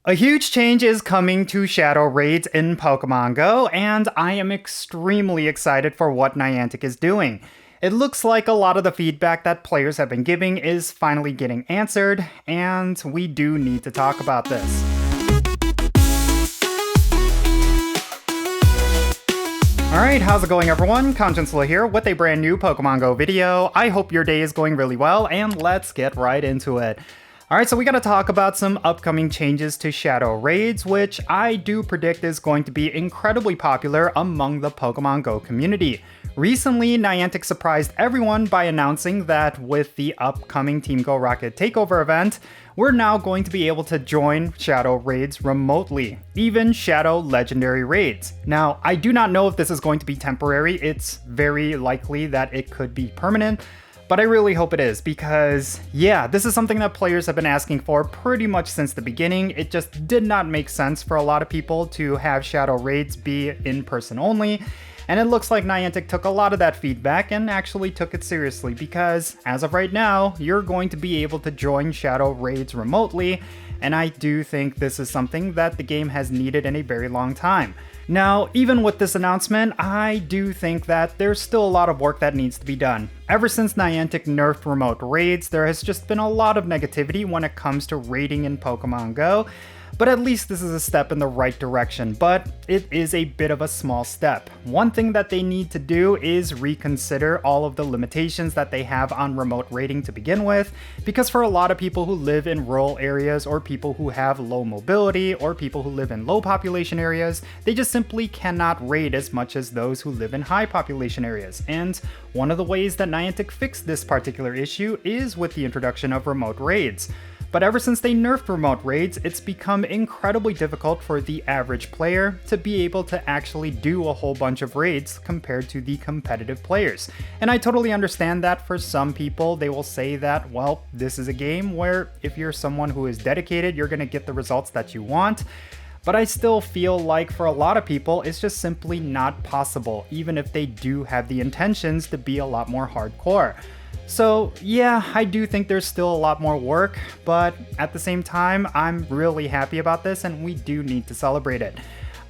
A huge change is coming to Shadow Raids in Pokemon Go, and I am extremely excited for what Niantic is doing. It looks like a lot of the feedback that players have been giving is finally getting answered, and we do need to talk about this. Alright, how's it going everyone? Jinsula here with a brand new Pokemon Go video. I hope your day is going really well, and let's get right into it. Alright, so we gotta talk about some upcoming changes to Shadow Raids, which I do predict is going to be incredibly popular among the Pokemon Go community. Recently, Niantic surprised everyone by announcing that with the upcoming Team Go Rocket Takeover event, we're now going to be able to join Shadow Raids remotely, even Shadow Legendary Raids. Now, I do not know if this is going to be temporary. It's very likely that it could be permanent, but I really hope it is because, yeah, this is something that players have been asking for pretty much since the beginning. It just did not make sense for a lot of people to have Shadow Raids be in person only. And it looks like Niantic took a lot of that feedback and actually took it seriously because, as of right now, you're going to be able to join Shadow Raids remotely, and I do think this is something that the game has needed in a very long time. Now, even with this announcement, I do think that there's still a lot of work that needs to be done. Ever since Niantic nerfed remote raids, there has just been a lot of negativity when it comes to raiding in Pokemon Go. But at least this is a step in the right direction, but it is a bit of a small step. One thing that they need to do is reconsider all of the limitations that they have on remote raiding to begin with, because for a lot of people who live in rural areas or people who have low mobility or people who live in low population areas, they just simply cannot raid as much as those who live in high population areas. And one of the ways that Niantic fixed this particular issue is with the introduction of remote raids. But ever since they nerfed remote raids, it's become incredibly difficult for the average player to be able to actually do a whole bunch of raids compared to the competitive players. And I totally understand that for some people, they will say that, well, this is a game where if you're someone who is dedicated, you're going to get the results that you want. But I still feel like for a lot of people, it's just simply not possible, even if they do have the intentions to be a lot more hardcore. So yeah, I do think there's still a lot more work, but at the same time, I'm really happy about this and we do need to celebrate it.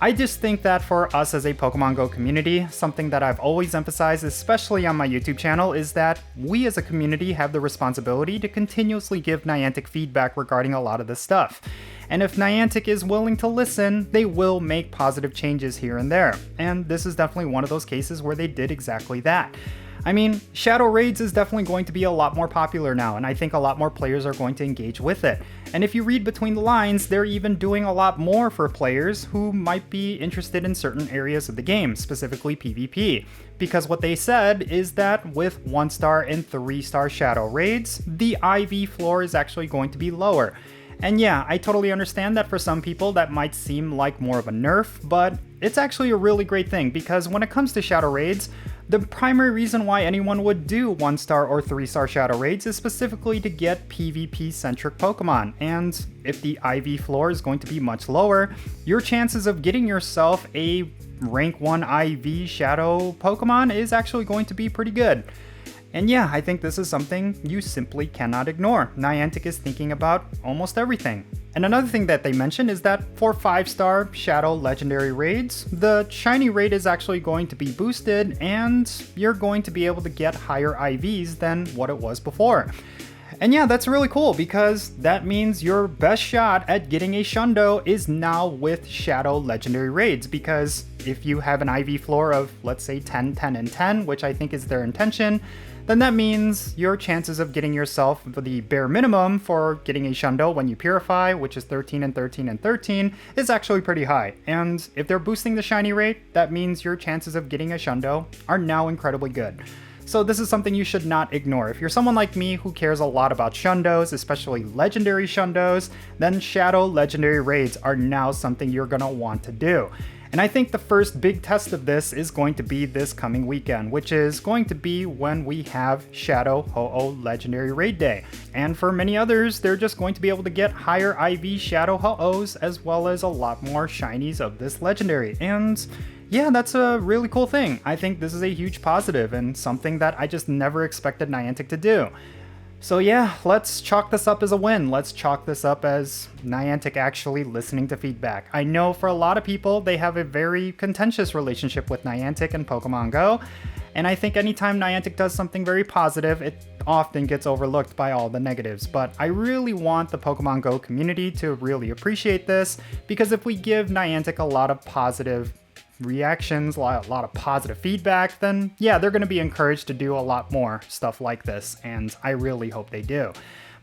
I just think that for us as a Pokemon Go community, something that I've always emphasized, especially on my YouTube channel, is that we as a community have the responsibility to continuously give Niantic feedback regarding a lot of this stuff. And if Niantic is willing to listen, they will make positive changes here and there. And this is definitely one of those cases where they did exactly that. I mean, Shadow Raids is definitely going to be a lot more popular now, and I think a lot more players are going to engage with it. And if you read between the lines, they're even doing a lot more for players who might be interested in certain areas of the game, specifically PvP. Because what they said is that with 1-star and 3-star Shadow Raids, the IV floor is actually going to be lower. And yeah, I totally understand that for some people that might seem like more of a nerf, but it's actually a really great thing because when it comes to Shadow Raids, the primary reason why anyone would do 1-star or 3-star Shadow Raids is specifically to get PvP-centric Pokemon, and if the IV floor is going to be much lower, your chances of getting yourself a rank 1 IV Shadow Pokemon is actually going to be pretty good. And yeah, I think this is something you simply cannot ignore. Niantic is thinking about almost everything. And another thing that they mentioned is that for 5-star Shadow Legendary Raids, the Shiny rate is actually going to be boosted and you're going to be able to get higher IVs than what it was before. And yeah, that's really cool because that means your best shot at getting a Shundo is now with Shadow Legendary Raids, because if you have an IV floor of, let's say, 10, 10, and 10, which I think is their intention, then that means your chances of getting yourself the bare minimum for getting a Shundo when you purify, which is 13 and 13 and 13, is actually pretty high. And if they're boosting the Shiny rate, that means your chances of getting a Shundo are now incredibly good. So this is something you should not ignore. If you're someone like me who cares a lot about Shundos, especially legendary Shundos, then Shadow Legendary Raids are now something you're gonna want to do. And I think the first big test of this is going to be this coming weekend, which is going to be when we have Shadow Ho-Oh Legendary Raid Day. And for many others, they're just going to be able to get higher IV Shadow Ho-Ohs as well as a lot more shinies of this legendary. And yeah, that's a really cool thing. I think this is a huge positive and something that I just never expected Niantic to do. So yeah, let's chalk this up as a win. Let's chalk this up as Niantic actually listening to feedback. I know for a lot of people, they have a very contentious relationship with Niantic and Pokemon Go. And I think anytime Niantic does something very positive, it often gets overlooked by all the negatives. But I really want the Pokemon Go community to really appreciate this, because if we give Niantic a lot of positive reactions, a lot of positive feedback, then yeah, they're going to be encouraged to do a lot more stuff like this, and I really hope they do.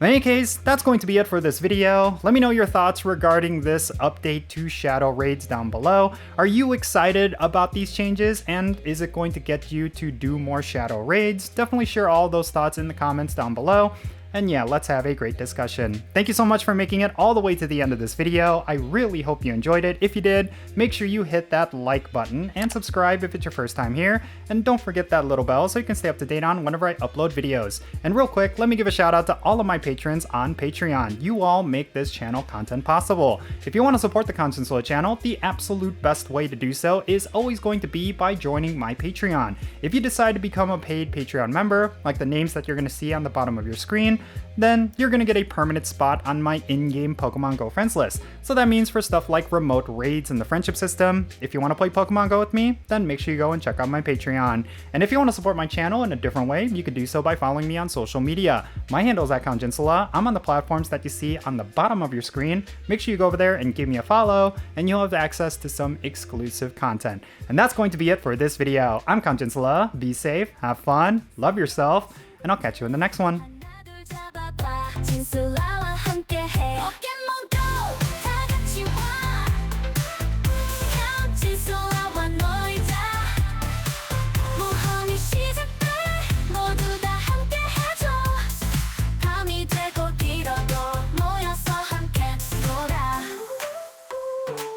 In any case, that's going to be it for this video. Let me know your thoughts regarding this update to Shadow Raids down below. Are you excited about these changes, and is it going to get you to do more Shadow Raids? Definitely share all those thoughts in the comments down below. And yeah, let's have a great discussion. Thank you so much for making it all the way to the end of this video. I really hope you enjoyed it. If you did, make sure you hit that like button and subscribe if it's your first time here. And don't forget that little bell so you can stay up to date on whenever I upload videos. And real quick, let me give a shout out to all of my patrons on Patreon. You all make this channel content possible. If you want to support the Jinsula channel, the absolute best way to do so is always going to be by joining my Patreon. If you decide to become a paid Patreon member, like the names that you're going to see on the bottom of your screen, then you're going to get a permanent spot on my in-game Pokemon Go friends list. So that means for stuff like remote raids and the friendship system, if you want to play Pokemon Go with me, then make sure you go and check out my Patreon. And if you want to support my channel in a different way, you can do so by following me on social media. My handle is @Jinsula. I'm on the platforms that you see on the bottom of your screen. Make sure you go over there and give me a follow, and you'll have access to some exclusive content. And that's going to be it for this video. I'm Jinsula. Be safe, have fun, love yourself, and I'll catch you in the next one. Jinsula